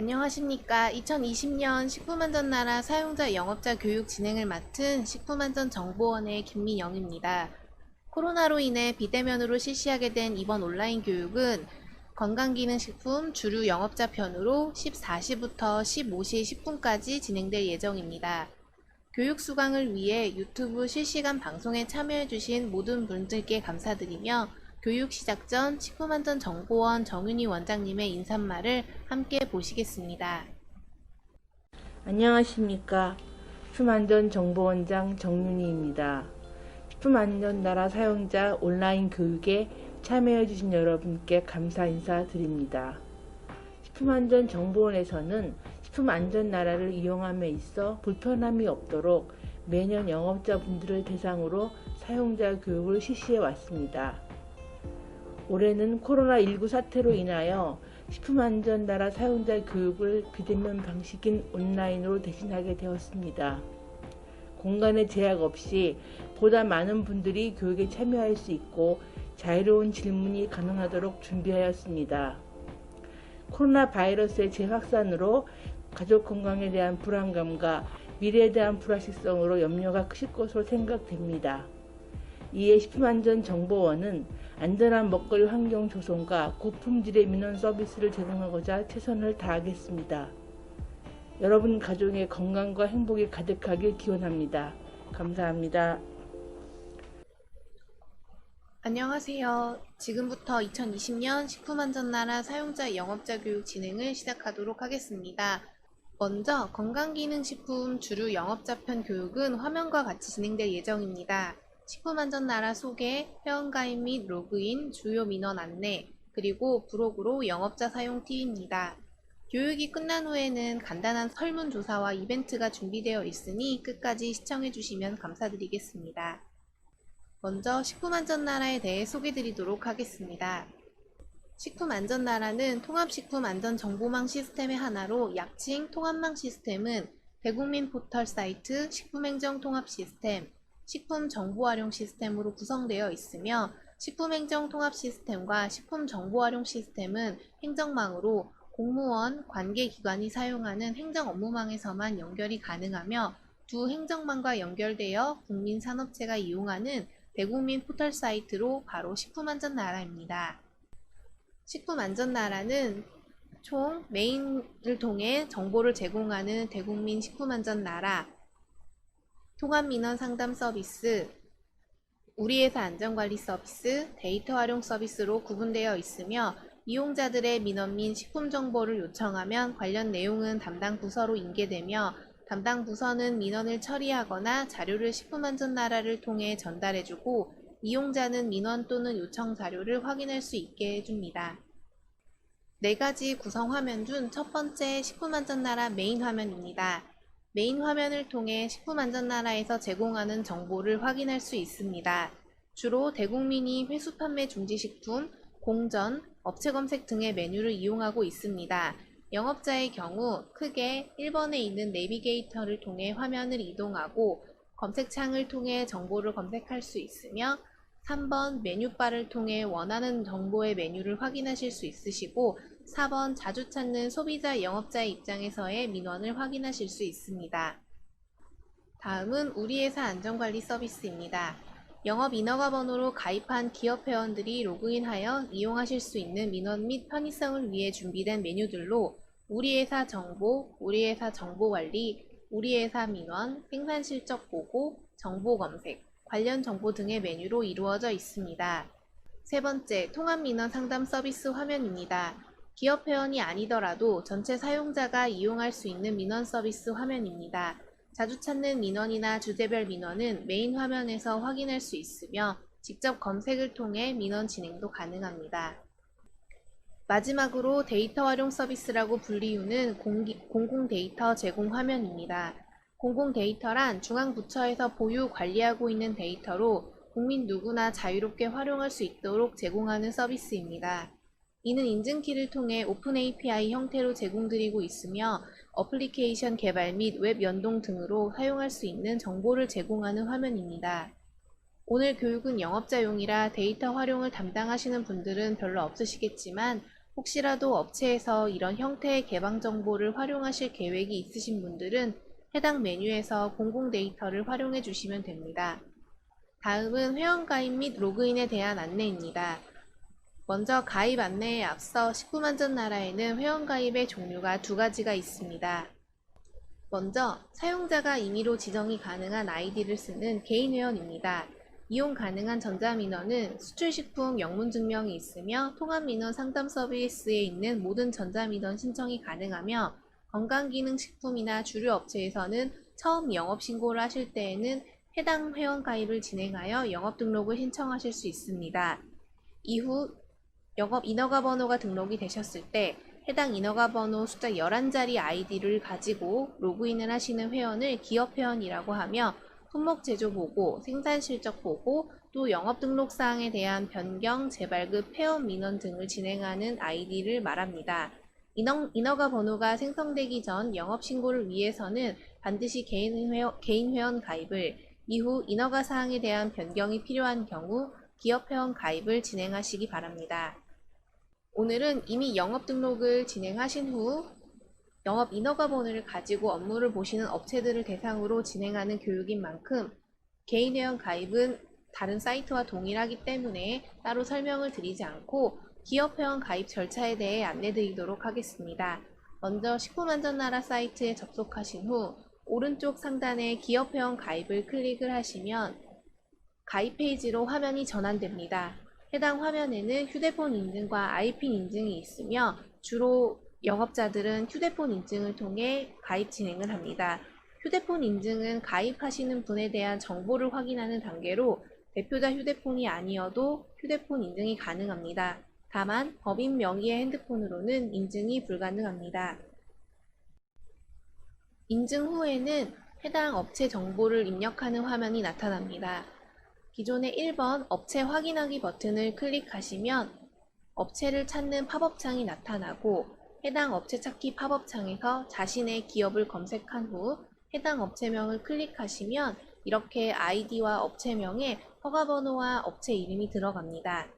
안녕하십니까. 2020년 식품안전나라 사용자 영업자 교육 진행을 맡은 식품안전정보원의 김민영입니다. 코로나로 인해 비대면으로 실시하게 된 이번 온라인 교육은 건강기능식품 주류 영업자 편으로 14시부터 15시 10분까지 진행될 예정입니다. 교육 수강을 위해 유튜브 실시간 방송에 참여해주신 모든 분들께 감사드리며 교육 시작 전 식품안전정보원 정윤희 원장님의 인사말을 함께 보시겠습니다. 안녕하십니까. 식품안전정보원장 정윤희입니다. 식품안전나라 사용자 온라인 교육에 참여해주신 여러분께 감사 인사드립니다. 식품안전정보원에서는 식품안전나라를 이용함에 있어 불편함이 없도록 매년 영업자분들을 대상으로 사용자 교육을 실시해 왔습니다. 올해는 코로나19 사태로 인하여 식품안전나라 사용자 교육을 비대면 방식인 온라인으로 대신하게 되었습니다. 공간의 제약 없이 보다 많은 분들이 교육에 참여할 수 있고 자유로운 질문이 가능하도록 준비하였습니다. 코로나 바이러스의 재확산으로 가족 건강에 대한 불안감과 미래에 대한 불확실성으로 염려가 크실 것으로 생각됩니다. 이에 식품안전정보원은 안전한 먹거리 환경 조성과 고품질의 민원 서비스를 제공하고자 최선을 다하겠습니다. 여러분 가족의 건강과 행복이 가득하길 기원합니다. 감사합니다. 안녕하세요. 지금부터 2020년 식품안전나라 사용자 영업자 교육 진행을 시작하도록 하겠습니다. 먼저 건강기능식품 주류 영업자 편 교육은 화면과 같이 진행될 예정입니다. 식품안전나라 소개, 회원가입 및 로그인, 주요 민원 안내, 그리고 부록으로 영업자 사용 팁입니다. 교육이 끝난 후에는 간단한 설문조사와 이벤트가 준비되어 있으니 끝까지 시청해주시면 감사드리겠습니다. 먼저 식품안전나라에 대해 소개드리도록 하겠습니다. 식품안전나라는 통합식품안전정보망 시스템의 하나로 약칭 통합망 시스템은 대국민 포털 사이트 식품행정통합시스템, 식품정보활용 시스템으로 구성되어 있으며 식품행정통합 시스템과 식품정보활용 시스템은 행정망으로 공무원, 관계기관이 사용하는 행정업무망에서만 연결이 가능하며 두 행정망과 연결되어 국민산업체가 이용하는 대국민 포털 사이트로 바로 식품안전나라입니다. 식품안전나라는 총 메인을 통해 정보를 제공하는 대국민 식품안전나라, 통합민원 상담 서비스, 우리회사 안전관리 서비스, 데이터 활용 서비스로 구분되어 있으며 이용자들의 민원 및 식품 정보를 요청하면 관련 내용은 담당 부서로 인계되며 담당 부서는 민원을 처리하거나 자료를 식품안전나라를 통해 전달해주고 이용자는 민원 또는 요청 자료를 확인할 수 있게 해줍니다. 4가지 구성 화면 중 첫 번째 식품안전나라 메인 화면입니다. 메인 화면을 통해 식품안전나라에서 제공하는 정보를 확인할 수 있습니다. 주로 대국민이 회수 판매 중지식품, 공전, 업체 검색 등의 메뉴를 이용하고 있습니다. 영업자의 경우 크게 1번에 있는 내비게이터를 통해 화면을 이동하고 검색창을 통해 정보를 검색할 수 있으며 3번 메뉴바를 통해 원하는 정보의 메뉴를 확인하실 수 있으시고 4번 자주 찾는 소비자 영업자의 입장에서의 민원을 확인하실 수 있습니다. 다음은 우리회사 안전관리 서비스입니다. 영업 인허가 번호로 가입한 기업 회원들이 로그인하여 이용하실 수 있는 민원 및 편의성을 위해 준비된 메뉴들로 우리회사 정보, 우리회사 정보관리, 우리회사 민원, 생산실적 보고, 정보검색, 관련 정보 등의 메뉴로 이루어져 있습니다. 세 번째, 통합민원 상담 서비스 화면입니다. 기업 회원이 아니더라도 전체 사용자가 이용할 수 있는 민원 서비스 화면입니다. 자주 찾는 민원이나 주제별 민원은 메인 화면에서 확인할 수 있으며 직접 검색을 통해 민원 진행도 가능합니다. 마지막으로 데이터 활용 서비스라고 불리우는 공공 데이터 제공 화면입니다. 공공 데이터란 중앙부처에서 보유 관리하고 있는 데이터로 국민 누구나 자유롭게 활용할 수 있도록 제공하는 서비스입니다. 이는 인증키를 통해 오픈 API 형태로 제공드리고 있으며 어플리케이션 개발 및 웹 연동 등으로 사용할 수 있는 정보를 제공하는 화면입니다. 오늘 교육은 영업자용이라 데이터 활용을 담당하시는 분들은 별로 없으시겠지만 혹시라도 업체에서 이런 형태의 개방 정보를 활용하실 계획이 있으신 분들은 해당 메뉴에서 공공 데이터를 활용해 주시면 됩니다. 다음은 회원가입 및 로그인에 대한 안내입니다. 먼저 가입 안내에 앞서 식품안전나라에는 회원가입의 종류가 두 가지가 있습니다. 먼저 사용자가 임의로 지정이 가능한 아이디를 쓰는 개인회원입니다. 이용 가능한 전자민원은 수출식품 영문증명이 있으며 통합민원 상담 서비스에 있는 모든 전자민원 신청이 가능하며 건강기능식품이나 주류업체에서는 처음 영업신고를 하실 때에는 해당 회원가입을 진행하여 영업등록을 신청하실 수 있습니다. 이후 영업 인허가 번호가 등록이 되셨을 때 해당 인허가 번호 숫자 11자리 아이디를 가지고 로그인을 하시는 회원을 기업회원이라고 하며 품목 제조 보고, 생산 실적 보고, 또 영업 등록 사항에 대한 변경, 재발급, 회원 민원 등을 진행하는 아이디를 말합니다. 인허가 번호가 생성되기 전 영업 신고를 위해서는 반드시 개인 회원 가입을, 이후 인허가 사항에 대한 변경이 필요한 경우 기업 회원 가입을 진행하시기 바랍니다. 오늘은 이미 영업 등록을 진행하신 후 영업 인허가 번호를 가지고 업무를 보시는 업체들을 대상으로 진행하는 교육인 만큼 개인 회원 가입은 다른 사이트와 동일하기 때문에 따로 설명을 드리지 않고 기업 회원 가입 절차에 대해 안내드리도록 하겠습니다. 먼저 식품안전나라 사이트에 접속하신 후 오른쪽 상단에 기업 회원 가입을 클릭을 하시면 가입 페이지로 화면이 전환됩니다. 해당 화면에는 휴대폰 인증과 아이핀 인증이 있으며 주로 영업자들은 휴대폰 인증을 통해 가입 진행을 합니다. 휴대폰 인증은 가입하시는 분에 대한 정보를 확인하는 단계로 대표자 휴대폰이 아니어도 휴대폰 인증이 가능합니다. 다만 법인 명의의 핸드폰으로는 인증이 불가능합니다. 인증 후에는 해당 업체 정보를 입력하는 화면이 나타납니다. 기존의 1번 업체 확인하기 버튼을 클릭하시면 업체를 찾는 팝업창이 나타나고 해당 업체 찾기 팝업창에서 자신의 기업을 검색한 후 해당 업체명을 클릭하시면 이렇게 아이디와 업체명에 허가번호와 업체 이름이 들어갑니다.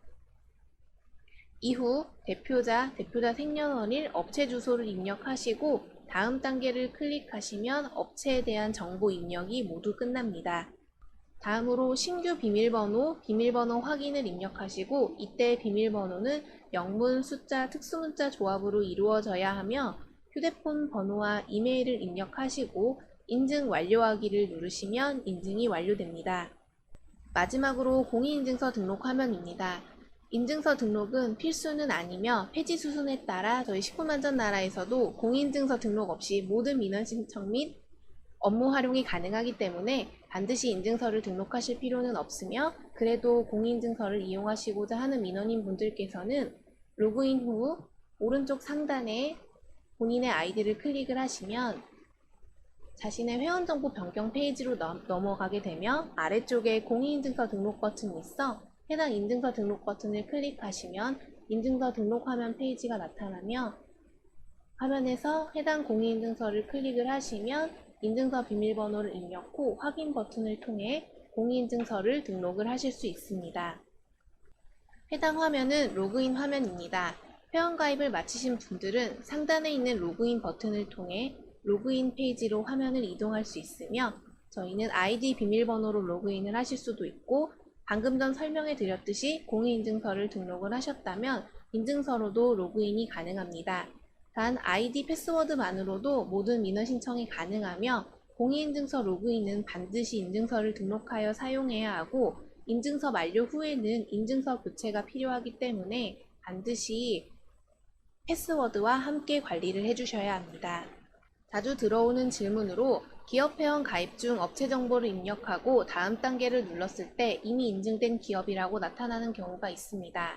이후 대표자 생년월일, 업체 주소를 입력하시고 다음 단계를 클릭하시면 업체에 대한 정보 입력이 모두 끝납니다. 다음으로 신규 비밀번호 확인을 입력하시고 이때 비밀번호는 영문, 숫자, 특수문자 조합으로 이루어져야 하며 휴대폰 번호와 이메일을 입력하시고 인증 완료하기를 누르시면 인증이 완료됩니다. 마지막으로 공인인증서 등록 화면입니다. 인증서 등록은 필수는 아니며 폐지 수순에 따라 저희 식품안전나라에서도 공인인증서 등록 없이 모든 민원 신청 및 업무 활용이 가능하기 때문에 반드시 인증서를 등록하실 필요는 없으며 그래도 공인인증서를 이용하시고자 하는 민원인 분들께서는 로그인 후 오른쪽 상단에 본인의 아이디를 클릭을 하시면 자신의 회원정보 변경 페이지로 넘어가게 되며 아래쪽에 공인인증서 등록 버튼이 있어 해당 인증서 등록 버튼을 클릭하시면 인증서 등록 화면 페이지가 나타나며 화면에서 해당 공인인증서를 클릭을 하시면 인증서 비밀번호를 입력 후 확인 버튼을 통해 공인인증서를 등록을 하실 수 있습니다. 해당 화면은 로그인 화면입니다. 회원가입을 마치신 분들은 상단에 있는 로그인 버튼을 통해 로그인 페이지로 화면을 이동할 수 있으며 저희는 아이디 비밀번호로 로그인을 하실 수도 있고 방금 전 설명해 드렸듯이 공인인증서를 등록을 하셨다면 인증서로도 로그인이 가능합니다. 단 아이디 패스워드만으로도 모든 민원 신청이 가능하며 공인인증서 로그인은 반드시 인증서를 등록하여 사용해야 하고 인증서 만료 후에는 인증서 교체가 필요하기 때문에 반드시 패스워드와 함께 관리를 해주셔야 합니다. 자주 들어오는 질문으로 기업 회원 가입 중 업체 정보를 입력하고 다음 단계를 눌렀을 때 이미 인증된 기업이라고 나타나는 경우가 있습니다.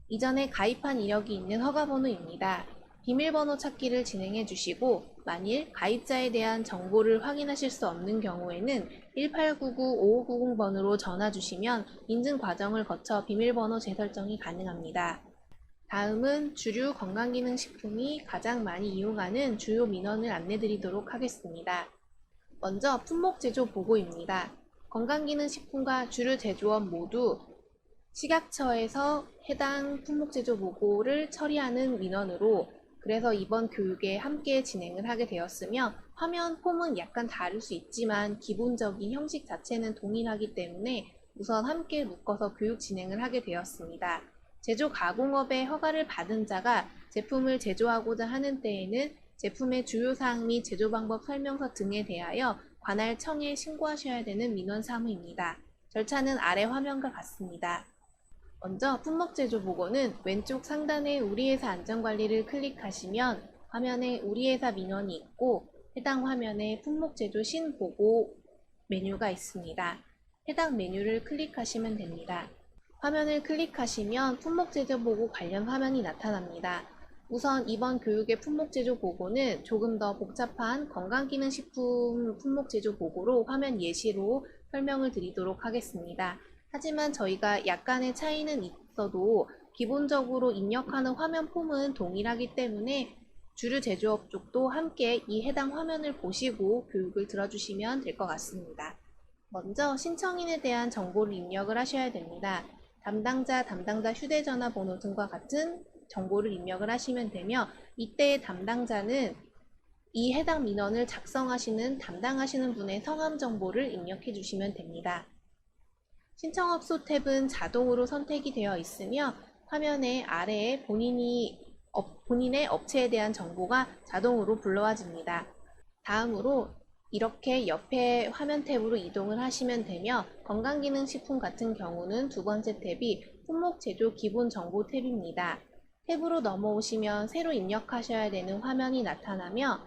이전에 가입한 이력이 있는 허가번호입니다. 비밀번호 찾기를 진행해 주시고 만일 가입자에 대한 정보를 확인하실 수 없는 경우에는 1899-5590번으로 전화 주시면 인증 과정을 거쳐 비밀번호 재설정이 가능합니다. 다음은 주류 건강기능식품이 가장 많이 이용하는 주요 민원을 안내드리도록 하겠습니다. 먼저 품목 제조 보고입니다. 건강기능식품과 주류 제조업 모두 식약처에서 해당 품목제조 보고를 처리하는 민원으로 그래서 이번 교육에 함께 진행을 하게 되었으며 화면 폼은 약간 다를 수 있지만 기본적인 형식 자체는 동일하기 때문에 우선 함께 묶어서 교육 진행을 하게 되었습니다. 제조 가공업의 허가를 받은 자가 제품을 제조하고자 하는 때에는 제품의 주요 사항 및 제조 방법 설명서 등에 대하여 관할 청에 신고하셔야 되는 민원 사무입니다. 절차는 아래 화면과 같습니다. 먼저 품목 제조 보고는 왼쪽 상단에 우리 회사 안전관리를 클릭하시면 화면에 우리 회사 민원이 있고 해당 화면에 품목 제조 신보고 메뉴가 있습니다. 해당 메뉴를 클릭하시면 됩니다. 화면을 클릭하시면 품목 제조 보고 관련 화면이 나타납니다. 우선 이번 교육의 품목 제조 보고는 조금 더 복잡한 건강기능식품 품목 제조 보고로 화면 예시로 설명을 드리도록 하겠습니다. 하지만 저희가 약간의 차이는 있어도 기본적으로 입력하는 화면 폼은 동일하기 때문에 주류 제조업 쪽도 함께 이 해당 화면을 보시고 교육을 들어주시면 될 것 같습니다. 먼저 신청인에 대한 정보를 입력을 하셔야 됩니다. 담당자 휴대전화 번호 등과 같은 정보를 입력을 하시면 되며 이때의 담당자는 이 해당 민원을 담당하시는 분의 성함 정보를 입력해 주시면 됩니다. 신청업소 탭은 자동으로 선택이 되어 있으며 화면의 아래에 본인의 업체에 대한 정보가 자동으로 불러와집니다. 다음으로 이렇게 옆에 화면 탭으로 이동을 하시면 되며 건강기능식품 같은 경우는 두 번째 탭이 품목 제조 기본 정보 탭입니다. 탭으로 넘어오시면 새로 입력하셔야 되는 화면이 나타나며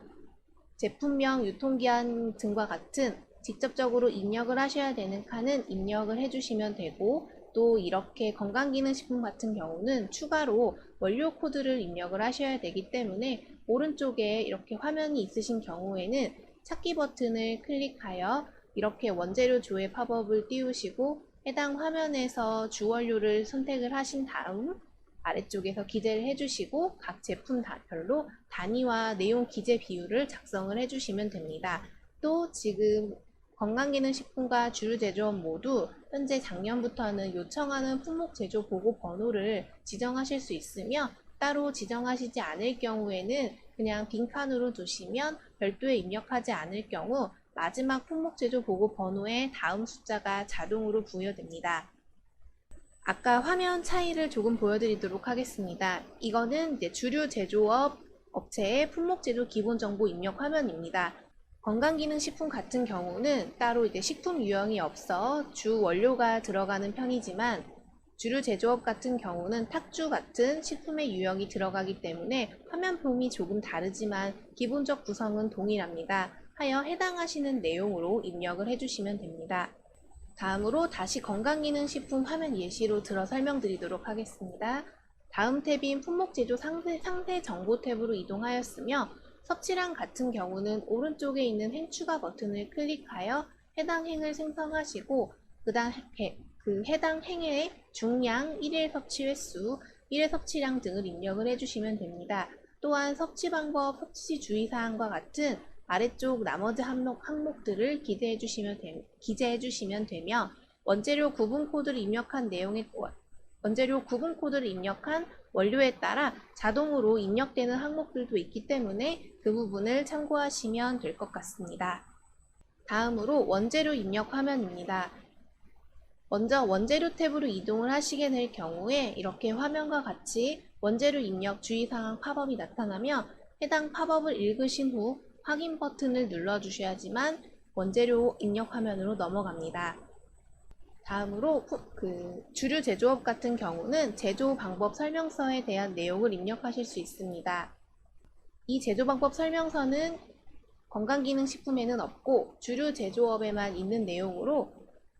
제품명, 유통기한 등과 같은 직접적으로 입력을 하셔야 되는 칸은 입력을 해주시면 되고 또 이렇게 건강기능식품 같은 경우는 추가로 원료 코드를 입력을 하셔야 되기 때문에 오른쪽에 이렇게 화면이 있으신 경우에는 찾기 버튼을 클릭하여 이렇게 원재료 조회 팝업을 띄우시고 해당 화면에서 주원료를 선택을 하신 다음 아래쪽에서 기재를 해주시고 각 제품별로 단위와 내용 기재 비율을 작성을 해주시면 됩니다. 또 지금 건강기능식품과 주류 제조업 모두 현재 작년부터는 요청하는 품목 제조 보고 번호를 지정하실 수 있으며 따로 지정하시지 않을 경우에는 그냥 빈칸으로 두시면 별도에 입력하지 않을 경우 마지막 품목 제조 보고 번호의 다음 숫자가 자동으로 부여됩니다. 아까 화면 차이를 조금 보여드리도록 하겠습니다. 이거는 이제 주류 제조업 업체의 품목 제조 기본 정보 입력 화면입니다. 건강기능식품 같은 경우는 따로 이제 식품 유형이 없어 주 원료가 들어가는 편이지만 주류 제조업 같은 경우는 탁주 같은 식품의 유형이 들어가기 때문에 화면 폼이 조금 다르지만 기본적 구성은 동일합니다. 하여 해당하시는 내용으로 입력을 해주시면 됩니다. 다음으로 다시 건강기능식품 화면 예시로 들어 설명드리도록 하겠습니다. 다음 탭인 품목 제조 상세 정보 탭으로 이동하였으며 섭취량 같은 경우는 오른쪽에 있는 행 추가 버튼을 클릭하여 해당 행을 생성하시고 그 해당 행의 중량, 1일 섭취 횟수, 1일 섭취량 등을 입력을 해주시면 됩니다. 또한 섭취 방법, 섭취 주의사항과 같은 아래쪽 나머지 항목들을 기재해 주시면 되며 원재료 구분 코드를 입력한 원료에 따라 자동으로 입력되는 항목들도 있기 때문에 그 부분을 참고하시면 될 것 같습니다. 다음으로 원재료 입력 화면입니다. 먼저 원재료 탭으로 이동을 하시게 될 경우에 이렇게 화면과 같이 원재료 입력 주의사항 팝업이 나타나며 해당 팝업을 읽으신 후 확인 버튼을 눌러주셔야지만 원재료 입력 화면으로 넘어갑니다. 다음으로 주류 제조업 같은 경우는 제조 방법 설명서에 대한 내용을 입력하실 수 있습니다. 이 제조 방법 설명서는 건강기능식품에는 없고 주류 제조업에만 있는 내용으로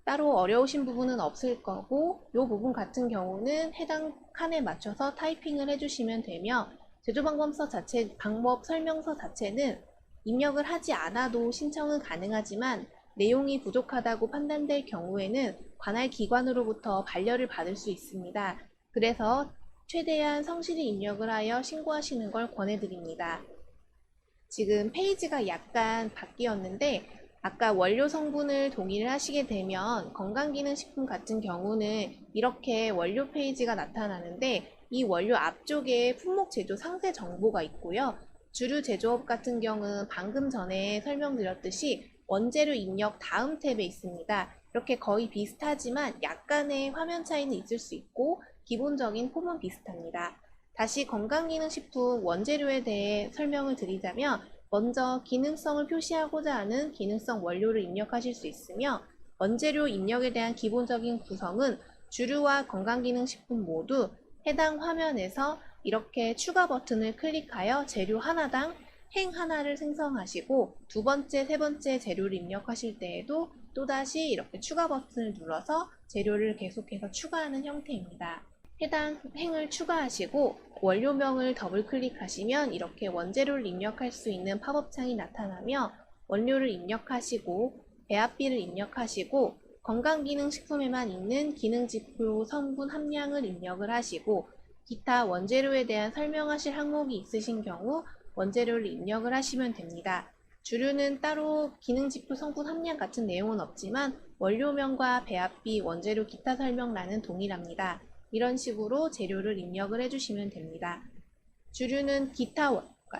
따로 어려우신 부분은 없을 거고 이 부분 같은 경우는 해당 칸에 맞춰서 타이핑을 해주시면 되며 제조 방법 설명서 자체는 입력을 하지 않아도 신청은 가능하지만 내용이 부족하다고 판단될 경우에는 관할 기관으로부터 반려를 받을 수 있습니다. 그래서 최대한 성실히 입력을 하여 신고하시는 걸 권해드립니다. 지금 페이지가 약간 바뀌었는데 아까 원료 성분을 동의를 하시게 되면 건강기능식품 같은 경우는 이렇게 원료 페이지가 나타나는데 이 원료 앞쪽에 품목 제조 상세 정보가 있고요. 주류 제조업 같은 경우는 방금 전에 설명드렸듯이 원재료 입력 다음 탭에 있습니다. 이렇게 거의 비슷하지만 약간의 화면 차이는 있을 수 있고 기본적인 폼은 비슷합니다. 다시 건강기능식품 원재료에 대해 설명을 드리자면 먼저 기능성을 표시하고자 하는 기능성 원료를 입력하실 수 있으며 원재료 입력에 대한 기본적인 구성은 주류와 건강기능식품 모두 해당 화면에서 이렇게 추가 버튼을 클릭하여 재료 하나당 행 하나를 생성하시고 두 번째, 세 번째 재료를 입력하실 때에도 또다시 이렇게 추가 버튼을 눌러서 재료를 계속해서 추가하는 형태입니다. 해당 행을 추가하시고 원료명을 더블 클릭하시면 이렇게 원재료를 입력할 수 있는 팝업 창이 나타나며 원료를 입력하시고 배합비를 입력하시고 건강기능식품에만 있는 기능지표 성분 함량을 입력을 하시고 기타 원재료에 대한 설명하실 항목이 있으신 경우 원재료를 입력을 하시면 됩니다. 주류는 따로 기능지표 성분 함량 같은 내용은 없지만 원료명과 배합비, 원재료 기타 설명란은 동일합니다. 이런 식으로 재료를 입력을 해주시면 됩니다. 주류는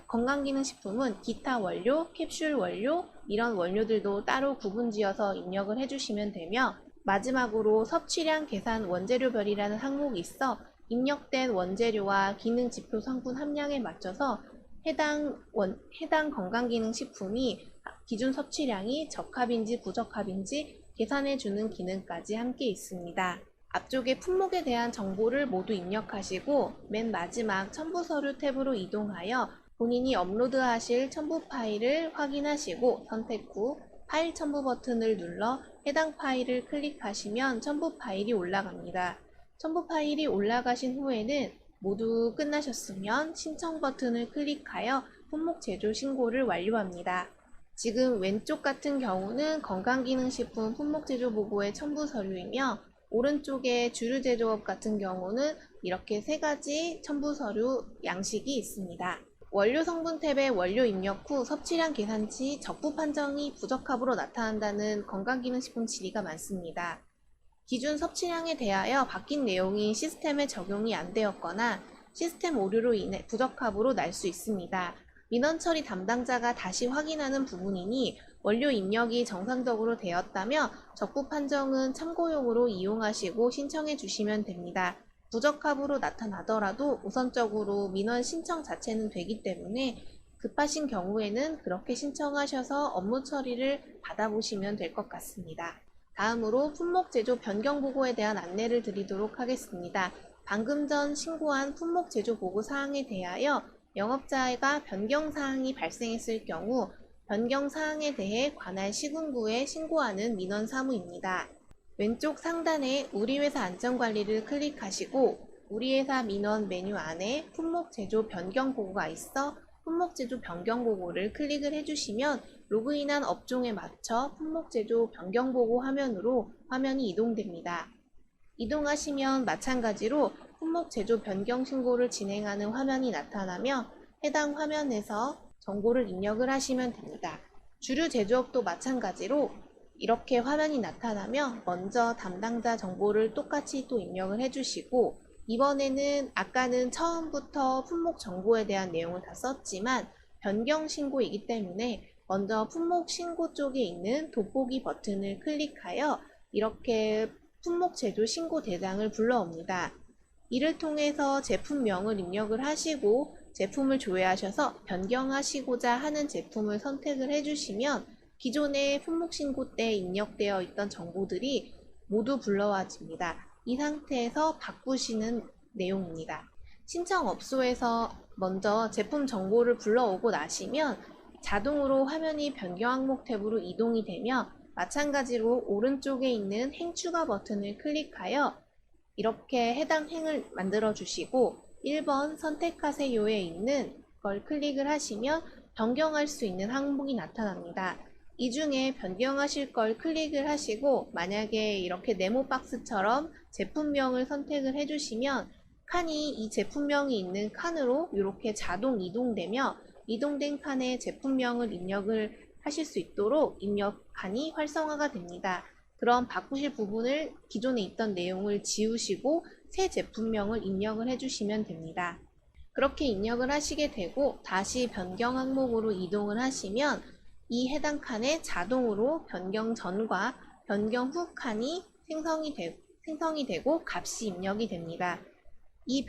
건강기능식품은 기타 원료, 캡슐 원료 이런 원료들도 따로 구분지어서 입력을 해주시면 되며 마지막으로 섭취량 계산 원재료별이라는 항목이 있어 입력된 원재료와 기능지표 성분 함량에 맞춰서 해당 건강기능식품이 기준 섭취량이 적합인지 부적합인지 계산해주는 기능까지 함께 있습니다. 앞쪽에 품목에 대한 정보를 모두 입력하시고 맨 마지막 첨부서류 탭으로 이동하여 본인이 업로드하실 첨부 파일을 확인하시고 선택 후 파일 첨부 버튼을 눌러 해당 파일을 클릭하시면 첨부 파일이 올라갑니다. 첨부 파일이 올라가신 후에는 모두 끝나셨으면 신청 버튼을 클릭하여 품목 제조 신고를 완료합니다. 지금 왼쪽 같은 경우는 건강기능식품 품목 제조 보고의 첨부 서류이며 오른쪽에 주류 제조업 같은 경우는 이렇게 세 가지 첨부 서류 양식이 있습니다. 원료 성분 탭에 원료 입력 후 섭취량 계산 시 적부 판정이 부적합으로 나타난다는 건강기능식품 질의가 많습니다. 기준 섭취량에 대하여 바뀐 내용이 시스템에 적용이 안 되었거나 시스템 오류로 인해 부적합으로 날 수 있습니다. 민원 처리 담당자가 다시 확인하는 부분이니 원료 입력이 정상적으로 되었다며 적부 판정은 참고용으로 이용하시고 신청해 주시면 됩니다. 부적합으로 나타나더라도 우선적으로 민원 신청 자체는 되기 때문에 급하신 경우에는 그렇게 신청하셔서 업무 처리를 받아보시면 될 것 같습니다. 다음으로 품목 제조 변경 보고에 대한 안내를 드리도록 하겠습니다. 방금 전 신고한 품목 제조 보고 사항에 대하여 영업자가 변경 사항이 발생했을 경우 변경 사항에 대해 관할 시군구에 신고하는 민원 사무입니다. 왼쪽 상단에 우리 회사 안전관리를 클릭하시고 우리 회사 민원 메뉴 안에 품목 제조 변경 보고가 있어 품목 제조 변경 보고를 클릭을 해주시면 로그인한 업종에 맞춰 품목 제조 변경 보고 화면으로 화면이 이동됩니다. 이동하시면 마찬가지로 품목 제조 변경 신고를 진행하는 화면이 나타나며 해당 화면에서 정보를 입력을 하시면 됩니다. 주류 제조업도 마찬가지로 이렇게 화면이 나타나며 먼저 담당자 정보를 똑같이 또 입력을 해주시고 이번에는 아까는 처음부터 품목 정보에 대한 내용을 다 썼지만 변경 신고이기 때문에 먼저 품목 신고 쪽에 있는 돋보기 버튼을 클릭하여 이렇게 품목 제조 신고 대장을 불러옵니다. 이를 통해서 제품명을 입력을 하시고 제품을 조회하셔서 변경하시고자 하는 제품을 선택을 해주시면 기존의 품목 신고 때 입력되어 있던 정보들이 모두 불러와집니다. 이 상태에서 바꾸시는 내용입니다. 신청업소에서 먼저 제품 정보를 불러오고 나시면 자동으로 화면이 변경 항목 탭으로 이동이 되며 마찬가지로 오른쪽에 있는 행 추가 버튼을 클릭하여 이렇게 해당 행을 만들어 주시고 1번 선택하세요에 있는 걸 클릭을 하시면 변경할 수 있는 항목이 나타납니다. 이 중에 변경하실 걸 클릭을 하시고 만약에 이렇게 네모 박스처럼 제품명을 선택을 해주시면 칸이 이 제품명이 있는 칸으로 이렇게 자동 이동되며 이동된 칸에 제품명을 입력을 하실 수 있도록 입력칸이 활성화가 됩니다. 그럼 바꾸실 부분을 기존에 있던 내용을 지우시고 새 제품명을 입력을 해주시면 됩니다. 그렇게 입력을 하시게 되고 다시 변경 항목으로 이동을 하시면 이 해당 칸에 자동으로 변경 전과 변경 후 칸이 생성이 되고 값이 입력이 됩니다. 이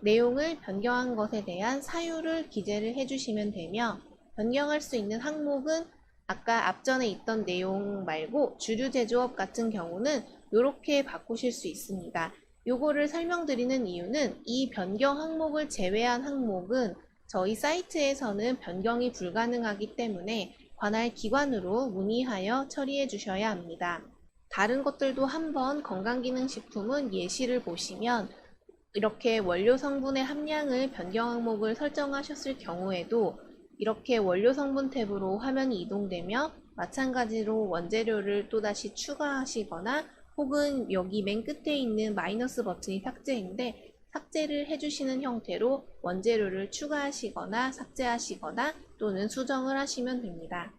내용을 변경한 것에 대한 사유를 기재를 해주시면 되며 변경할 수 있는 항목은 아까 앞전에 있던 내용 말고 주류 제조업 같은 경우는 이렇게 바꾸실 수 있습니다. 요거를 설명드리는 이유는 이 변경 항목을 제외한 항목은 저희 사이트에서는 변경이 불가능하기 때문에 관할 기관으로 문의하여 처리해 주셔야 합니다. 다른 것들도 한번 건강기능식품은 예시를 보시면 이렇게 원료 성분의 함량을 변경 항목을 설정하셨을 경우에도 이렇게 원료 성분 탭으로 화면이 이동되며 마찬가지로 원재료를 또다시 추가하시거나 혹은 여기 맨 끝에 있는 마이너스 버튼이 삭제인데 삭제를 해주시는 형태로 원재료를 추가하시거나 삭제하시거나 또는 수정을 하시면 됩니다.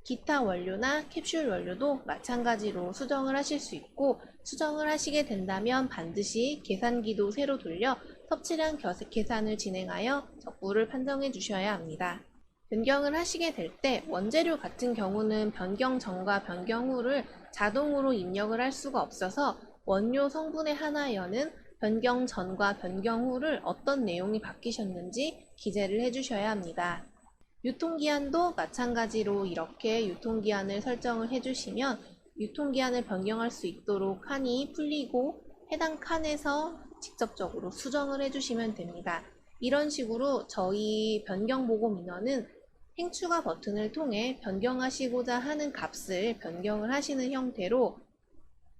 기타 원료나 캡슐 원료도 마찬가지로 수정을 하실 수 있고 수정을 하시게 된다면 반드시 계산기도 새로 돌려 섭취량 계산을 진행하여 적부를 판정해 주셔야 합니다. 변경을 하시게 될 때 원재료 같은 경우는 변경 전과 변경 후를 자동으로 입력을 할 수가 없어서 원료 성분의 하나여는 변경 전과 변경 후를 어떤 내용이 바뀌셨는지 기재를 해주셔야 합니다. 유통기한도 마찬가지로 이렇게 유통기한을 설정을 해주시면 유통기한을 변경할 수 있도록 칸이 풀리고 해당 칸에서 직접적으로 수정을 해주시면 됩니다. 이런 식으로 저희 변경보고 민원은 행추가 버튼을 통해 변경하시고자 하는 값을 변경을 하시는 형태로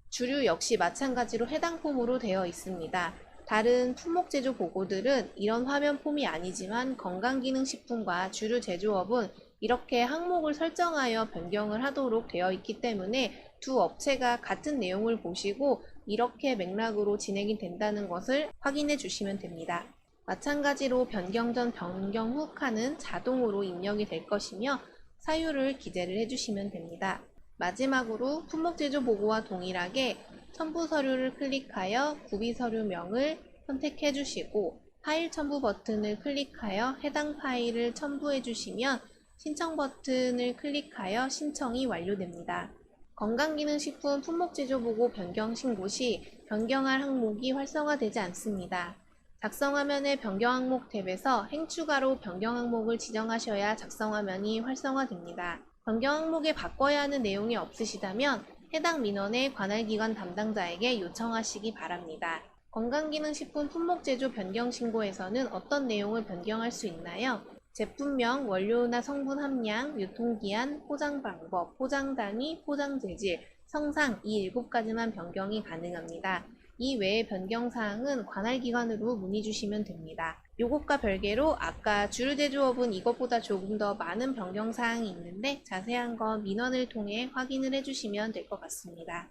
주류 역시 마찬가지로 해당 폼으로 되어 있습니다. 다른 품목제조 보고들은 이런 화면 폼이 아니지만 건강기능식품과 주류 제조업은 이렇게 항목을 설정하여 변경을 하도록 되어 있기 때문에 두 업체가 같은 내용을 보시고 이렇게 맥락으로 진행이 된다는 것을 확인해 주시면 됩니다. 마찬가지로 변경 전 변경 후 칸은 자동으로 입력이 될 것이며 사유를 기재를 해주시면 됩니다. 마지막으로 품목제조 보고와 동일하게 첨부 서류를 클릭하여 구비 서류명을 선택해 주시고 파일 첨부 버튼을 클릭하여 해당 파일을 첨부해 주시면 신청 버튼을 클릭하여 신청이 완료됩니다. 건강기능식품 품목제조 보고 변경 신고 시 변경할 항목이 활성화되지 않습니다. 작성 화면의 변경 항목 탭에서 행추가로 변경 항목을 지정하셔야 작성 화면이 활성화됩니다. 변경 항목에 바꿔야 하는 내용이 없으시다면 해당 민원의 관할기관 담당자에게 요청하시기 바랍니다. 건강기능식품 품목제조 변경 신고에서는 어떤 내용을 변경할 수 있나요? 제품명, 원료나 성분 함량, 유통기한, 포장 방법, 포장 단위, 포장 재질, 성상 이 7가지만 변경이 가능합니다. 이 외의 변경사항은 관할기관으로 문의 주시면 됩니다. 요것과 별개로 아까 주류제조업은 이것보다 조금 더 많은 변경사항이 있는데 자세한 건 민원을 통해 확인을 해주시면 될 것 같습니다.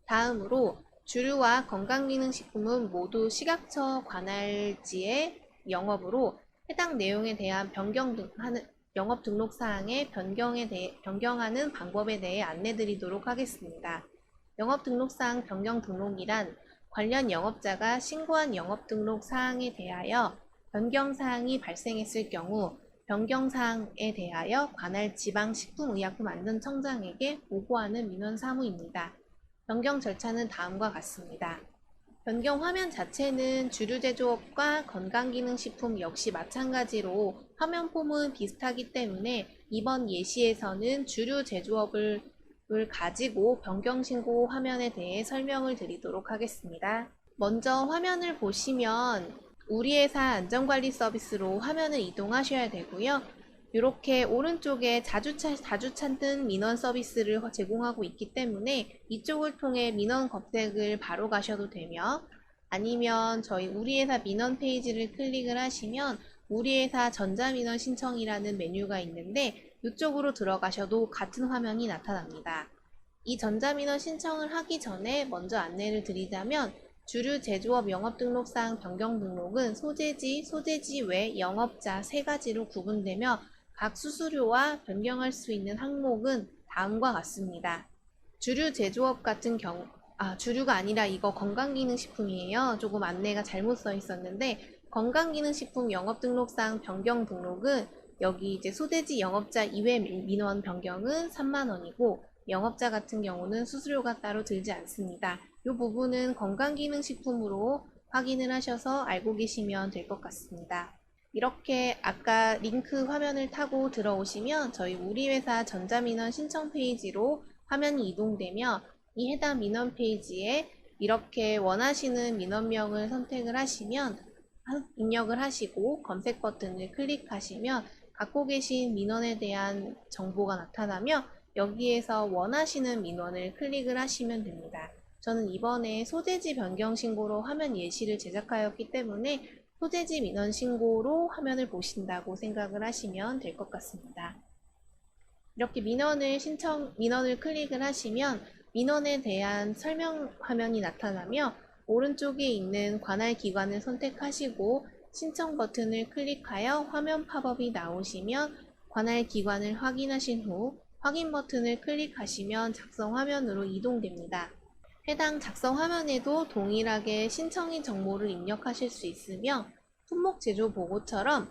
다음으로 주류와 건강기능식품은 모두 식약처 관할지의 영업으로 해당 내용에 대한 영업 등록사항의 변경하는 방법에 대해 안내드리도록 하겠습니다. 영업 등록사항 변경 등록이란 관련 영업자가 신고한 영업 등록 사항에 대하여 변경 사항이 발생했을 경우 변경 사항에 대하여 관할 지방식품의약품안전청장에게 보고하는 민원 사무입니다. 변경 절차는 다음과 같습니다. 변경 화면 자체는 주류제조업과 건강기능식품 역시 마찬가지로 화면 폼은 비슷하기 때문에 이번 예시에서는 주류제조업을 가지고 변경신고 화면에 대해 설명을 드리도록 하겠습니다. 먼저 화면을 보시면 우리 회사 안전관리 서비스로 화면을 이동하셔야 되고요. 이렇게 오른쪽에 자주 찾는 민원 서비스를 제공하고 있기 때문에 이쪽을 통해 민원 검색을 바로 가셔도 되며 아니면 저희 우리 회사 민원 페이지를 클릭을 하시면 우리 회사 전자민원 신청이라는 메뉴가 있는데 이쪽으로 들어가셔도 같은 화면이 나타납니다. 이 전자민원 신청을 하기 전에 먼저 안내를 드리자면 주류 제조업 영업등록사항 변경 등록은 소재지 외 영업자 3가지로 구분되며 각 수수료와 변경할 수 있는 항목은 다음과 같습니다. 주류 제조업 같은 경우, 주류가 아니라 이거 건강기능식품이에요. 조금 안내가 잘못 써 있었는데, 건강기능식품 영업등록상 변경 등록은 여기 이제 소돼지 영업자 이외 민원 변경은 3만 원이고, 영업자 같은 경우는 수수료가 따로 들지 않습니다. 이 부분은 건강기능식품으로 확인을 하셔서 알고 계시면 될 것 같습니다. 이렇게 아까 링크 화면을 타고 들어오시면 저희 우리 회사 전자민원 신청 페이지로 화면이 이동되며 이 해당 민원 페이지에 이렇게 원하시는 민원명을 선택을 하시면 입력을 하시고 검색 버튼을 클릭하시면 갖고 계신 민원에 대한 정보가 나타나며 여기에서 원하시는 민원을 클릭을 하시면 됩니다. 저는 이번에 소재지 변경 신고로 화면 예시를 제작하였기 때문에 소재지 민원 신고로 화면을 보신다고 생각을 하시면 될 것 같습니다. 이렇게 민원을 클릭을 하시면 민원에 대한 설명 화면이 나타나며 오른쪽에 있는 관할 기관을 선택하시고 신청 버튼을 클릭하여 화면 팝업이 나오시면 관할 기관을 확인하신 후 확인 버튼을 클릭하시면 작성 화면으로 이동됩니다. 해당 작성 화면에도 동일하게 신청인 정보를 입력하실 수 있으며 품목 제조 보고처럼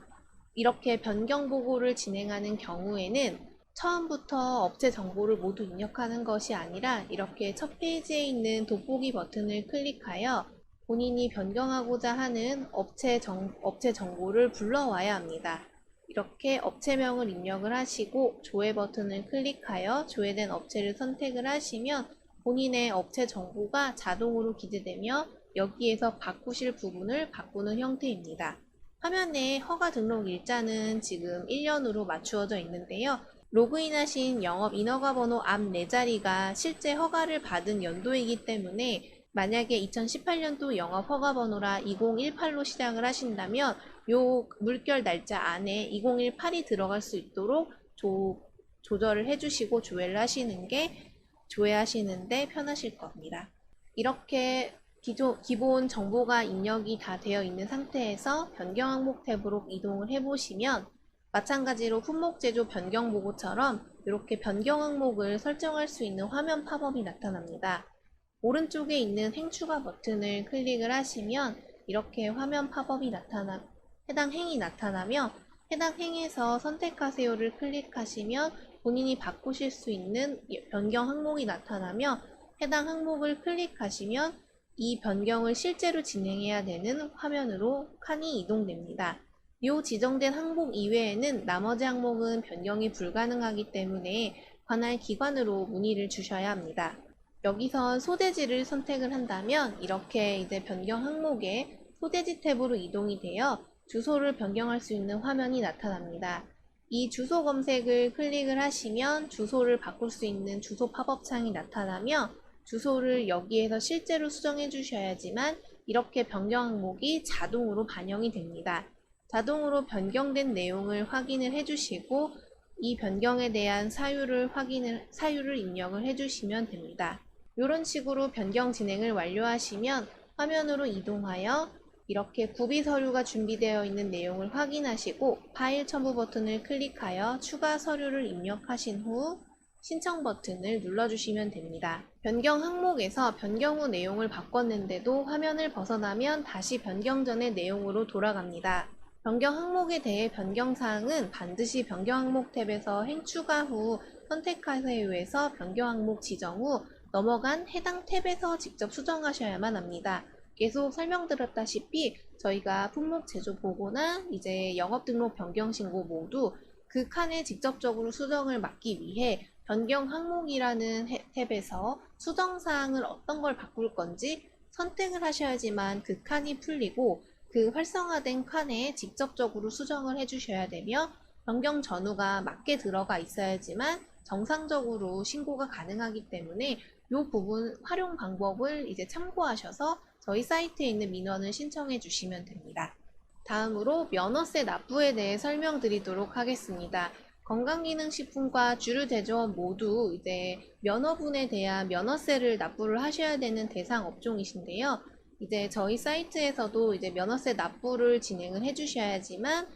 이렇게 변경 보고를 진행하는 경우에는 처음부터 업체 정보를 모두 입력하는 것이 아니라 이렇게 첫 페이지에 있는 돋보기 버튼을 클릭하여 본인이 변경하고자 하는 업체 정보를 불러와야 합니다. 이렇게 업체명을 입력을 하시고 조회 버튼을 클릭하여 조회된 업체를 선택을 하시면 본인의 업체 정보가 자동으로 기재되며 여기에서 바꾸실 부분을 바꾸는 형태입니다. 화면에 허가 등록 일자는 지금 1년으로 맞추어져 있는데요. 로그인하신 영업 인허가 번호 앞 4자리가 실제 허가를 받은 연도이기 때문에 만약에 2018년도 영업 허가 번호라 2018로 시작을 하신다면 요 물결 날짜 안에 2018이 들어갈 수 있도록 조절을 해주시고 조회하시는데 편하실 겁니다. 이렇게 기본 정보가 입력이 다 되어 있는 상태에서 변경 항목 탭으로 이동을 해보시면 마찬가지로 품목 제조 변경 보고처럼 이렇게 변경 항목을 설정할 수 있는 화면 팝업이 나타납니다. 오른쪽에 있는 행 추가 버튼을 클릭을 하시면 이렇게 화면 팝업이 해당 행이 나타나며 해당 행에서 선택하세요를 클릭하시면 본인이 바꾸실 수 있는 변경 항목이 나타나며 해당 항목을 클릭하시면 이 변경을 실제로 진행해야 되는 화면으로 칸이 이동됩니다. 이 지정된 항목 이외에는 나머지 항목은 변경이 불가능하기 때문에 관할 기관으로 문의를 주셔야 합니다. 여기선 소재지를 선택을 한다면 이렇게 이제 변경 항목에 소재지 탭으로 이동이 되어 주소를 변경할 수 있는 화면이 나타납니다. 이 주소 검색을 클릭을 하시면 주소를 바꿀 수 있는 주소 팝업 창이 나타나며 주소를 여기에서 실제로 수정해 주셔야지만 이렇게 변경 항목이 자동으로 반영이 됩니다. 자동으로 변경된 내용을 확인을 해주시고 이 변경에 대한 사유를 입력을 해주시면 됩니다. 이런 식으로 변경 진행을 완료하시면 화면으로 이동하여 이렇게 구비 서류가 준비되어 있는 내용을 확인하시고 파일 첨부 버튼을 클릭하여 추가 서류를 입력하신 후 신청 버튼을 눌러주시면 됩니다. 변경 항목에서 변경 후 내용을 바꿨는데도 화면을 벗어나면 다시 변경 전의 내용으로 돌아갑니다. 변경 항목에 대해 변경사항은 반드시 변경 항목 탭에서 행 추가 후 선택하세요에서 변경 항목 지정 후 넘어간 해당 탭에서 직접 수정하셔야만 합니다. 계속 설명드렸다시피 저희가 품목 제조 보고나 이제 영업 등록 변경 신고 모두 그 칸에 직접적으로 수정을 막기 위해 변경 항목이라는 탭에서 수정 사항을 어떤 걸 바꿀 건지 선택을 하셔야지만 그 칸이 풀리고 그 활성화된 칸에 직접적으로 수정을 해주셔야 되며 변경 전후가 맞게 들어가 있어야지만 정상적으로 신고가 가능하기 때문에 이 부분 활용 방법을 이제 참고하셔서 저희 사이트에 있는 민원을 신청해 주시면 됩니다. 다음으로 면허세 납부에 대해 설명드리도록 하겠습니다. 건강기능식품과 주류 제조업 모두 이제 면허분에 대한 면허세를 납부를 하셔야 되는 대상 업종이신데요. 이제 저희 사이트에서도 이제 면허세 납부를 진행을 해주셔야지만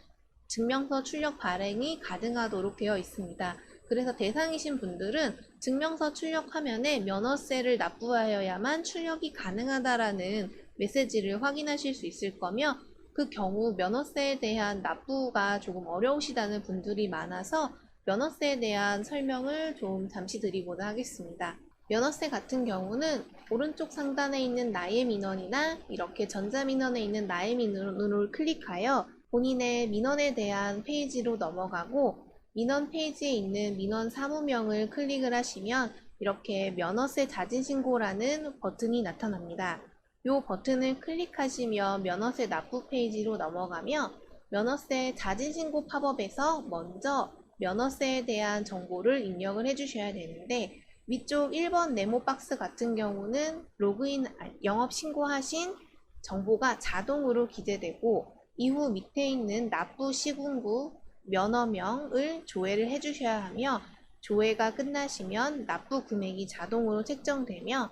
증명서 출력 발행이 가능하도록 되어 있습니다. 그래서 대상이신 분들은 증명서 출력 화면에 면허세를 납부하여야만 출력이 가능하다라는 메시지를 확인하실 수 있을 거며, 그 경우 면허세에 대한 납부가 조금 어려우시다는 분들이 많아서 면허세에 대한 설명을 좀 잠시 드리고자 하겠습니다. 면허세 같은 경우는 오른쪽 상단에 있는 나의 민원이나 이렇게 전자민원에 있는 나의 민원을 클릭하여 본인의 민원에 대한 페이지로 넘어가고, 민원 페이지에 있는 민원 사무명을 클릭을 하시면 이렇게 면허세 자진신고라는 버튼이 나타납니다. 이 버튼을 클릭하시며 면허세 납부 페이지로 넘어가며 면허세 자진신고 팝업에서 먼저 면허세에 대한 정보를 입력을 해주셔야 되는데, 위쪽 1번 네모 박스 같은 경우는 로그인 영업 신고하신 정보가 자동으로 기재되고, 이후 밑에 있는 납부 시군구 면허명을 조회를 해주셔야 하며, 조회가 끝나시면 납부 금액이 자동으로 책정되며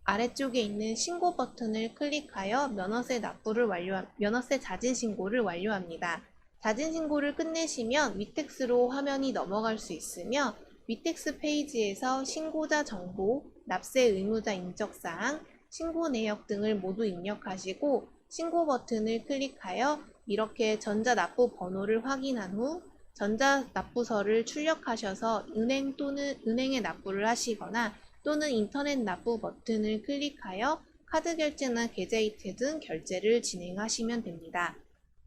아래쪽에 있는 신고 버튼을 클릭하여 면허세 자진 신고를 완료합니다. 자진 신고를 끝내시면 위텍스로 화면이 넘어갈 수 있으며, 위텍스 페이지에서 신고자 정보, 납세 의무자 인적사항, 신고 내역 등을 모두 입력하시고 신고 버튼을 클릭하여 이렇게 전자납부 번호를 확인한 후 전자납부서를 출력하셔서 은행 또는 은행에 납부를 하시거나 또는 인터넷 납부 버튼을 클릭하여 카드 결제나 계좌이체 등 결제를 진행하시면 됩니다.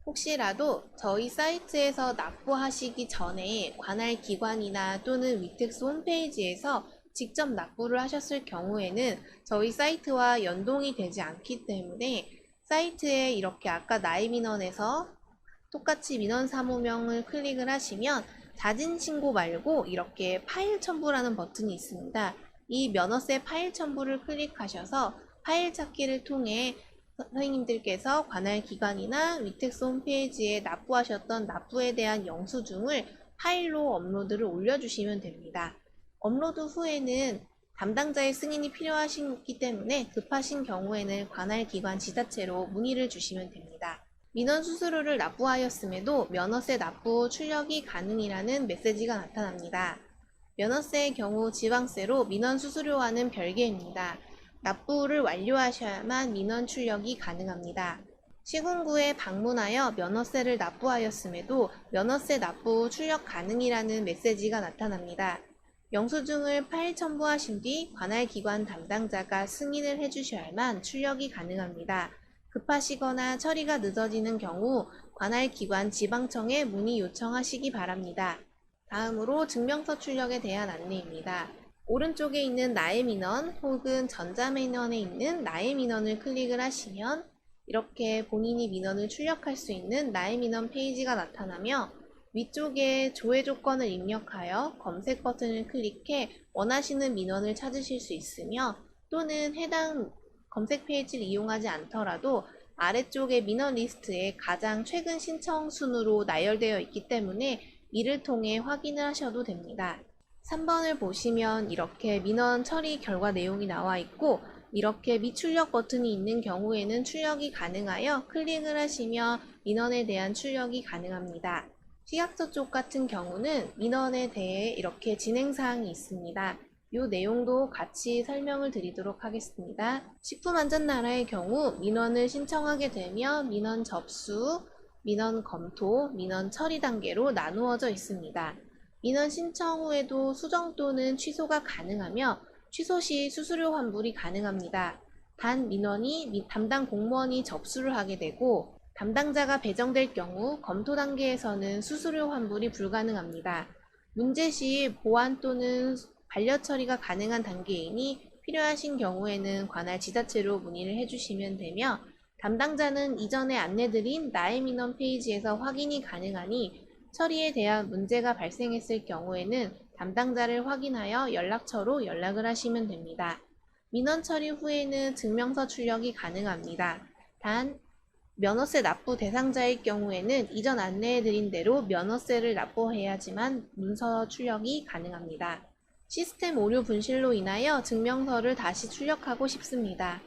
혹시라도 저희 사이트에서 납부하시기 전에 관할 기관이나 또는 위텍스 홈페이지에서 직접 납부를 하셨을 경우에는 저희 사이트와 연동이 되지 않기 때문에 사이트에 이렇게 아까 나의 민원에서 똑같이 민원 사무명을 클릭을 하시면 자진 신고 말고 이렇게 파일 첨부라는 버튼이 있습니다. 이 면허세 파일 첨부를 클릭하셔서 파일 찾기를 통해 선생님들께서 관할 기관이나 위텍스 홈페이지에 납부하셨던 납부에 대한 영수증을 파일로 업로드를 올려주시면 됩니다. 업로드 후에는 담당자의 승인이 필요하시기 때문에 급하신 경우에는 관할 기관 지자체로 문의를 주시면 됩니다. 민원 수수료를 납부하였음에도 면허세 납부 출력이 가능이라는 메시지가 나타납니다. 면허세의 경우 지방세로 민원 수수료와는 별개입니다. 납부를 완료하셔야만 민원 출력이 가능합니다. 시군구에 방문하여 면허세를 납부하였음에도 면허세 납부 출력 가능이라는 메시지가 나타납니다. 영수증을 파일 첨부하신 뒤 관할 기관 담당자가 승인을 해주셔야만 출력이 가능합니다. 급하시거나 처리가 늦어지는 경우 관할 기관 지방청에 문의 요청하시기 바랍니다. 다음으로 증명서 출력에 대한 안내입니다. 오른쪽에 있는 나의 민원 혹은 전자민원에 있는 나의 민원을 클릭을 하시면 이렇게 본인이 민원을 출력할 수 있는 나의 민원 페이지가 나타나며, 위쪽에 조회 조건을 입력하여 검색 버튼을 클릭해 원하시는 민원을 찾으실 수 있으며, 또는 해당 검색 페이지를 이용하지 않더라도 아래쪽에 민원 리스트에 가장 최근 신청 순으로 나열되어 있기 때문에 이를 통해 확인을 하셔도 됩니다. 3번을 보시면 이렇게 민원 처리 결과 내용이 나와 있고, 이렇게 미출력 버튼이 있는 경우에는 출력이 가능하여 클릭을 하시며 민원에 대한 출력이 가능합니다. 시각서 쪽 같은 경우는 민원에 대해 이렇게 진행사항이 있습니다. 이 내용도 같이 설명을 드리도록 하겠습니다. 식품안전나라의 경우 민원을 신청하게 되며 민원 접수, 민원 검토, 민원 처리 단계로 나누어져 있습니다. 민원 신청 후에도 수정 또는 취소가 가능하며 취소 시 수수료 환불이 가능합니다. 단 민원이 담당 공무원이 접수를 하게 되고 담당자가 배정될 경우 검토 단계에서는 수수료 환불이 불가능합니다. 문제 시 보완 또는 반려 처리가 가능한 단계이니 필요하신 경우에는 관할 지자체로 문의를 해주시면 되며, 담당자는 이전에 안내드린 나의 민원 페이지에서 확인이 가능하니 처리에 대한 문제가 발생했을 경우에는 담당자를 확인하여 연락처로 연락을 하시면 됩니다. 민원 처리 후에는 증명서 출력이 가능합니다. 단 면허세 납부 대상자일 경우에는 이전 안내해드린 대로 면허세를 납부해야지만 문서 출력이 가능합니다. 시스템 오류 분실로 인하여 증명서를 다시 출력하고 싶습니다.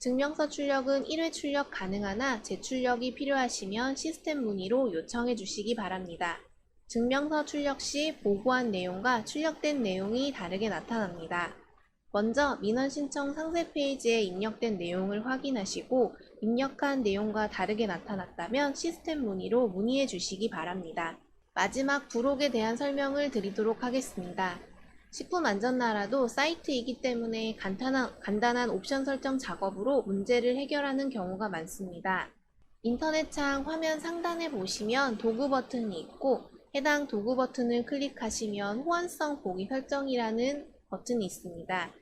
증명서 출력은 1회 출력 가능하나 재출력이 필요하시면 시스템 문의로 요청해 주시기 바랍니다. 증명서 출력 시 보고한 내용과 출력된 내용이 다르게 나타납니다. 먼저 민원 신청 상세 페이지에 입력된 내용을 확인하시고 입력한 내용과 다르게 나타났다면 시스템 문의로 문의해 주시기 바랍니다. 마지막 부록에 대한 설명을 드리도록 하겠습니다. 식품안전나라도 사이트이기 때문에 간단한 옵션 설정 작업으로 문제를 해결하는 경우가 많습니다. 인터넷창 화면 상단에 보시면 도구 버튼이 있고 해당 도구 버튼을 클릭하시면 호환성 보기 설정이라는 버튼이 있습니다.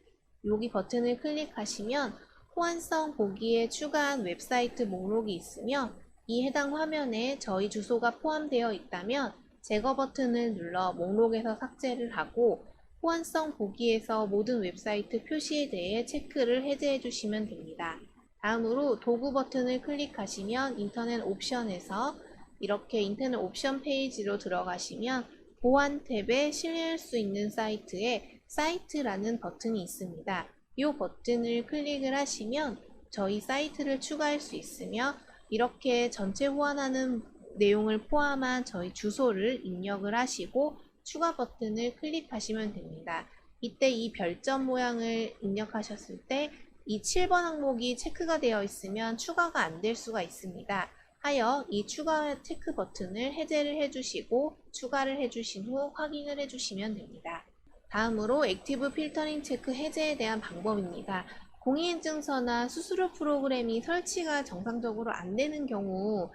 여기 버튼을 클릭하시면 호환성 보기에 추가한 웹사이트 목록이 있으며 이 해당 화면에 저희 주소가 포함되어 있다면 제거 버튼을 눌러 목록에서 삭제를 하고 호환성 보기에서 모든 웹사이트 표시에 대해 체크를 해제해 주시면 됩니다. 다음으로 도구 버튼을 클릭하시면 인터넷 옵션에서 이렇게 인터넷 옵션 페이지로 들어가시면 보안 탭에 실릴 수 있는 사이트에 사이트라는 버튼이 있습니다. 이 버튼을 클릭을 하시면 저희 사이트를 추가할 수 있으며 이렇게 전체 호환하는 내용을 포함한 저희 주소를 입력을 하시고 추가 버튼을 클릭하시면 됩니다. 이때 이 별점 모양을 입력하셨을 때 이 7번 항목이 체크가 되어 있으면 추가가 안 될 수가 있습니다. 하여 이 추가 체크 버튼을 해제를 해주시고 추가를 해주신 후 확인을 해주시면 됩니다. 다음으로 액티브 필터링 체크 해제에 대한 방법입니다. 공인인증서나 수수료 프로그램이 설치가 정상적으로 안 되는 경우로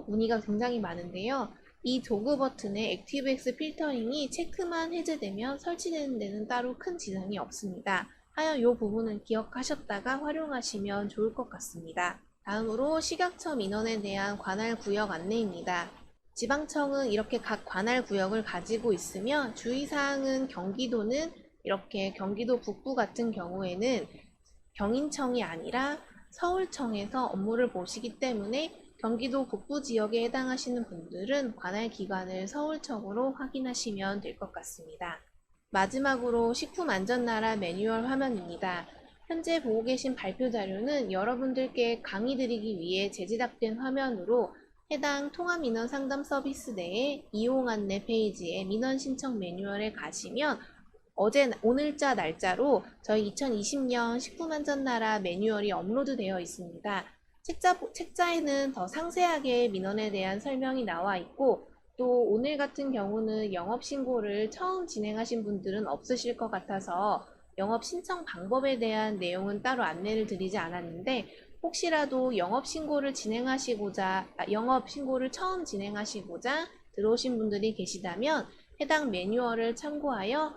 문의가 굉장히 많은데요. 이 도구 버튼의 액티브엑스 필터링이 체크만 해제되면 설치되는 데는 따로 큰 지장이 없습니다. 하여 이 부분은 기억하셨다가 활용하시면 좋을 것 같습니다. 다음으로 식약처 민원에 대한 관할 구역 안내입니다. 지방청은 이렇게 각 관할 구역을 가지고 있으며 주의사항은 경기도는 이렇게 경기도 북부 같은 경우에는 경인청이 아니라 서울청에서 업무를 보시기 때문에 경기도 북부 지역에 해당하시는 분들은 관할 기관을 서울청으로 확인하시면 될 것 같습니다. 마지막으로 식품안전나라 매뉴얼 화면입니다. 현재 보고 계신 발표 자료는 여러분들께 강의 드리기 위해 재제작된 화면으로 해당 통합민원 상담 서비스 내에 이용 안내 페이지에 민원 신청 매뉴얼에 가시면 오늘자 날짜로 저희 2020년 식품안전나라 매뉴얼이 업로드되어 있습니다. 책자에는 더 상세하게 민원에 대한 설명이 나와 있고 또 오늘 같은 경우는 영업신고를 처음 진행하신 분들은 없으실 것 같아서 영업 신청 방법에 대한 내용은 따로 안내를 드리지 않았는데 혹시라도 영업신고를 처음 진행하시고자 들어오신 분들이 계시다면 해당 매뉴얼을 참고하여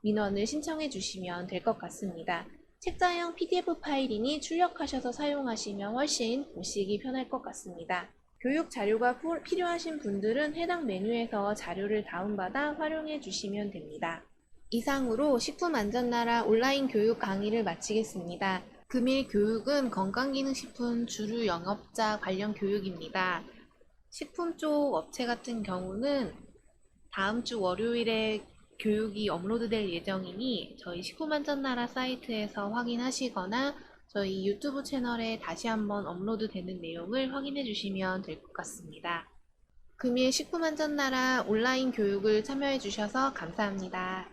민원을 신청해 주시면 될 것 같습니다. 책자형 PDF 파일이니 출력하셔서 사용하시면 훨씬 보시기 편할 것 같습니다. 교육 자료가 필요하신 분들은 해당 메뉴에서 자료를 다운받아 활용해 주시면 됩니다. 이상으로 식품안전나라 온라인 교육 강의를 마치겠습니다. 금일 교육은 건강기능식품 주류 영업자 관련 교육입니다. 식품 쪽 업체 같은 경우는 다음 주 월요일에 교육이 업로드될 예정이니 저희 식품안전나라 사이트에서 확인하시거나 저희 유튜브 채널에 다시 한번 업로드되는 내용을 확인해 주시면 될 것 같습니다. 금일 식품안전나라 온라인 교육을 참여해 주셔서 감사합니다.